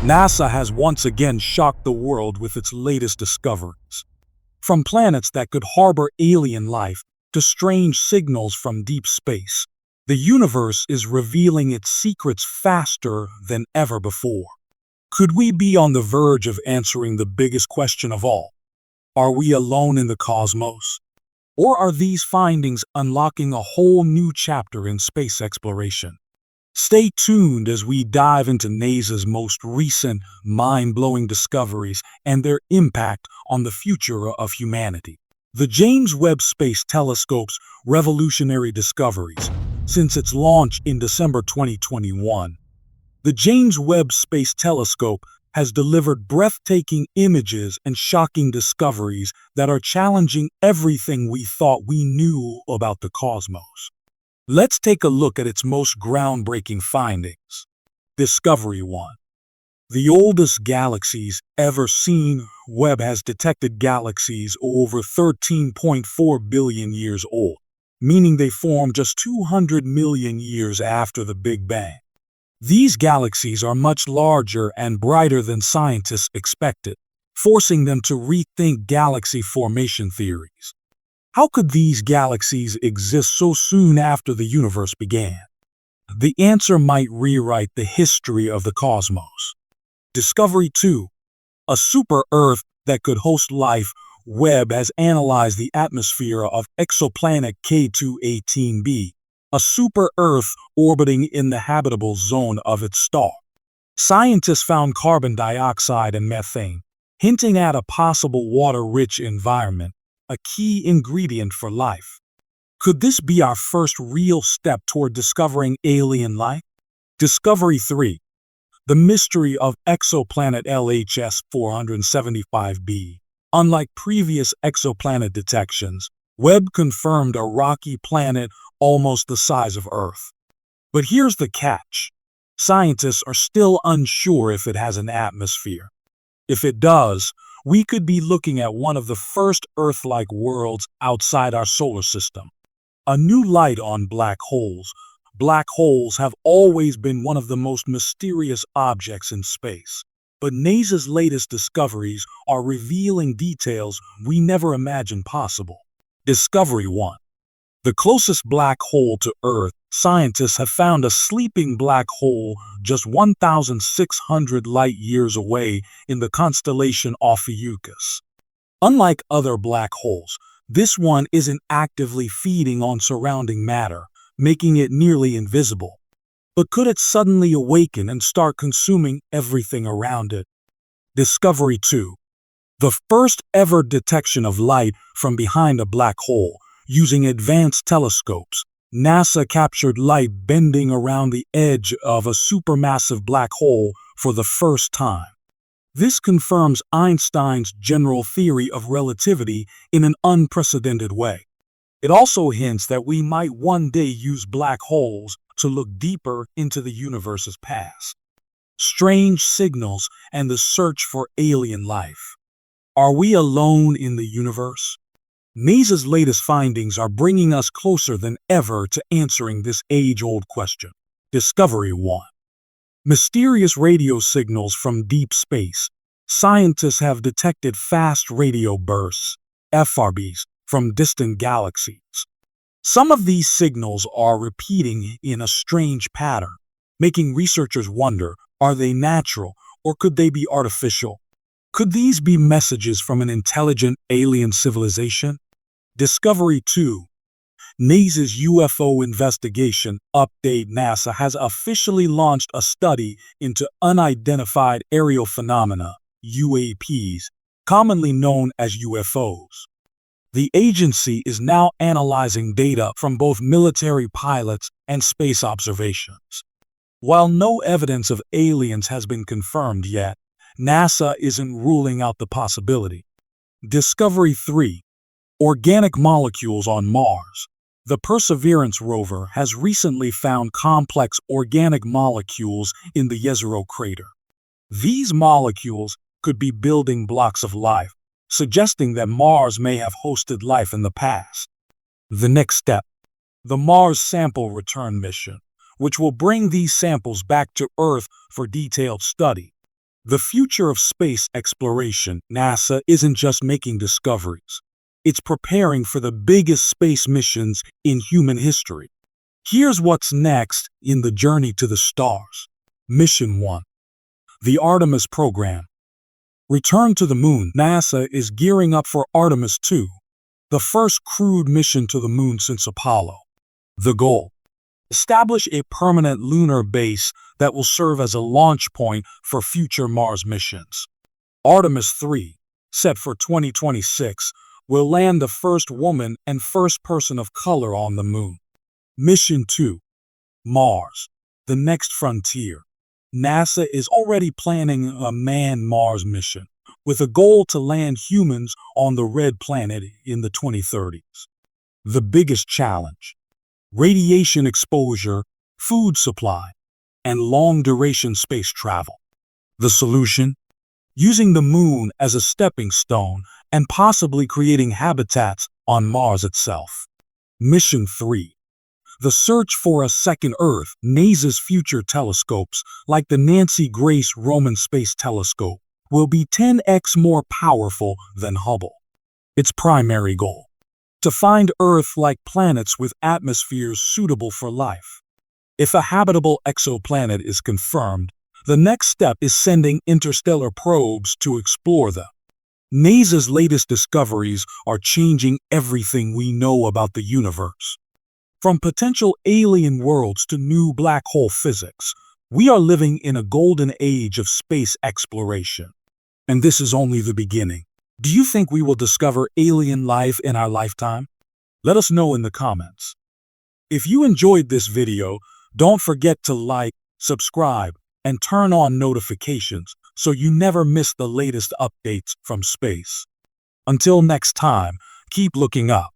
NASA has once again shocked the world with its latest discoveries. From planets that could harbor alien life to strange signals from deep space, the universe is revealing its secrets faster than ever before. Could we be on the verge of answering the biggest question of all? Are we alone in the cosmos? Or are these findings unlocking a whole new chapter in space exploration? Stay tuned as we dive into NASA's most recent, mind-blowing discoveries and their impact on the future of humanity. The James Webb Space Telescope's revolutionary discoveries. Since its launch in December 2021, the James Webb Space Telescope has delivered breathtaking images and shocking discoveries that are challenging everything we thought we knew about the cosmos. Let's take a look at its most groundbreaking findings. Discovery 1. The oldest galaxies ever seen. Webb has detected galaxies over 13.4 billion years old, meaning they formed just 200 million years after the Big Bang. These galaxies are much larger and brighter than scientists expected, forcing them to rethink galaxy formation theories. How could these galaxies exist so soon after the universe began? The answer might rewrite the history of the cosmos. Discovery 2. A super-Earth that could host life. Webb has analyzed the atmosphere of exoplanet K2-18b, a super-Earth orbiting in the habitable zone of its star. Scientists found carbon dioxide and methane, hinting at a possible water-rich environment, a key ingredient for life. Could this be our first real step toward discovering alien life? Discovery 3. The mystery of exoplanet LHS 475b. Unlike previous exoplanet detections, Webb confirmed a rocky planet almost the size of Earth. But here's the catch. Scientists are still unsure if it has an atmosphere. If it does, we could be looking at one of the first Earth-like worlds outside our solar system. A new light on black holes. Black holes have always been one of the most mysterious objects in space, but NASA's latest discoveries are revealing details we never imagined possible. Discovery 1. The closest black hole to Earth. Scientists have found a sleeping black hole just 1,600 light-years away in the constellation Ophiuchus. Unlike other black holes, this one isn't actively feeding on surrounding matter, making it nearly invisible. But could it suddenly awaken and start consuming everything around it? Discovery 2. The first ever detection of light from behind a black hole. Using advanced telescopes, NASA captured light bending around the edge of a supermassive black hole for the first time. This confirms Einstein's general theory of relativity in an unprecedented way. It also hints that we might one day use black holes to look deeper into the universe's past. Strange signals and the search for alien life. Are we alone in the universe? NASA's latest findings are bringing us closer than ever to answering this age-old question. Discovery 1. Mysterious radio signals from deep space. Scientists have detected fast radio bursts, FRBs, from distant galaxies. Some of these signals are repeating in a strange pattern, making researchers wonder, are they natural or could they be artificial? Could these be messages from an intelligent alien civilization? Discovery 2. NASA's UFO investigation update. NASA has officially launched a study into unidentified aerial phenomena, UAPs, commonly known as UFOs. The agency is now analyzing data from both military pilots and space observations. While no evidence of aliens has been confirmed yet, NASA isn't ruling out the possibility. Discovery 3. Organic molecules on Mars. The Perseverance rover has recently found complex organic molecules in the Jezero crater. These molecules could be building blocks of life, suggesting that Mars may have hosted life in the past. The next step. The Mars Sample Return mission, which will bring these samples back to Earth for detailed study. The future of space exploration, NASA isn't just making discoveries. It's preparing for the biggest space missions in human history. Here's what's next in the journey to the stars. Mission 1. The Artemis program. Return to the moon. NASA is gearing up for Artemis 2, the first crewed mission to the moon since Apollo. The goal: establish a permanent lunar base that will serve as a launch point for future Mars missions. Artemis 3, set for 2026, will land the first woman and first person of color on the moon. Mission 2. Mars, the next frontier. NASA is already planning a manned Mars mission, with a goal to land humans on the red planet in the 2030s. The biggest challenge: radiation exposure, food supply, and long-duration space travel. The solution? Using the moon as a stepping stone and possibly creating habitats on Mars itself. Mission 3. The search for a second Earth. NASA's future telescopes, like the Nancy Grace Roman Space Telescope, will be 10x more powerful than Hubble. Its primary goal: to find Earth-like planets with atmospheres suitable for life. If a habitable exoplanet is confirmed, the next step is sending interstellar probes to explore them. NASA's latest discoveries are changing everything we know about the universe. From potential alien worlds to new black hole physics, we are living in a golden age of space exploration. And this is only the beginning. Do you think we will discover alien life in our lifetime? Let us know in the comments. If you enjoyed this video, don't forget to like, subscribe, and turn on notifications so you never miss the latest updates from space. Until next time, keep looking up.